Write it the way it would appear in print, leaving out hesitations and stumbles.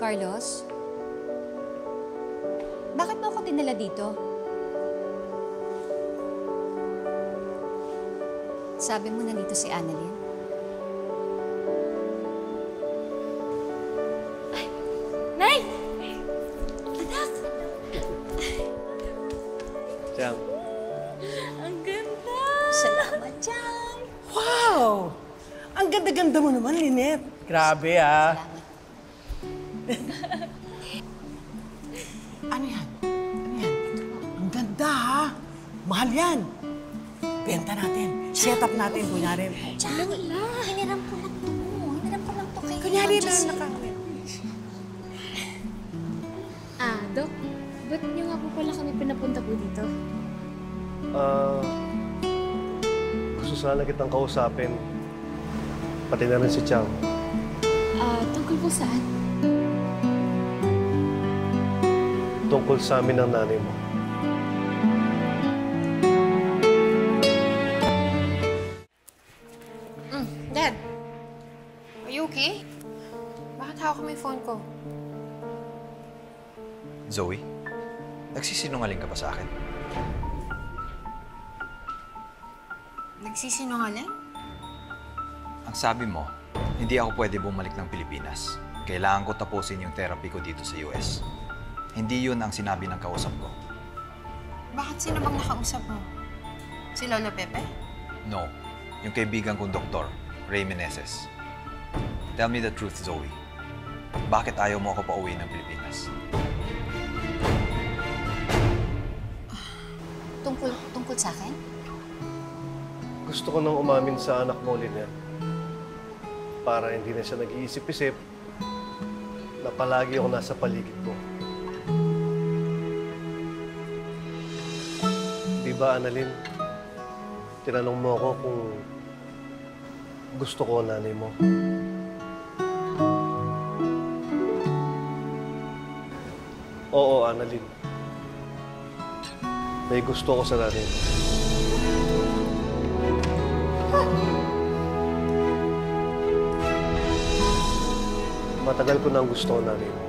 Carlos? Bakit mo ako dinala dito? Sabi mo nandito si Annalyn? Ay! Nay! Anak! Chang. Ang ganda! Salamat, Chang! Wow! Ang ganda-ganda mo naman, Lynette. Grabe, ah. Salamat. Ano yan? Ano yan? Ang ganda, ha? Mahal yan. Benta natin. Set up natin, kunyari. Chang, hiniram ko lang to. Hiniram ko lang to kay Kunyari na Jessie. nakawin. Dok, ba't niyo nga po pala kami pinapunta po dito? Gusto sana kitang kausapin. Pati na rin si Chang. Tungkol po saan? Tungkol sa amin ng nanay mo. Dad, are you okay? Bakit hawak mo yung phone ko? Zoe, nagsisinungaling ka ba sa akin? Nagsisinungaling? Ang sabi mo, hindi ako pwede bumalik ng Pilipinas. Kailangan ko tapusin yung therapy ko dito sa US. Hindi yun ang sinabi ng kausap ko. Bakit sino bang nakausap mo? Si Lolo Pepe? No, yung kaibigan kong doktor, Ray Meneses. Tell me the truth, Zoe. Bakit ayaw mo ako pauwi ng Pilipinas? Tungkol sa akin? Gusto ko nang umamin sa anak mo, Lynette. Para hindi na siya nag-iisip-isip na palagi ako nasa paligid mo. Di ba, Annalyn? Tinanong mo ako kung gusto ko nanay mo. Oo, Annalyn. May gusto ko sa nanay mo. Matagal ko nang gusto ko nanay mo.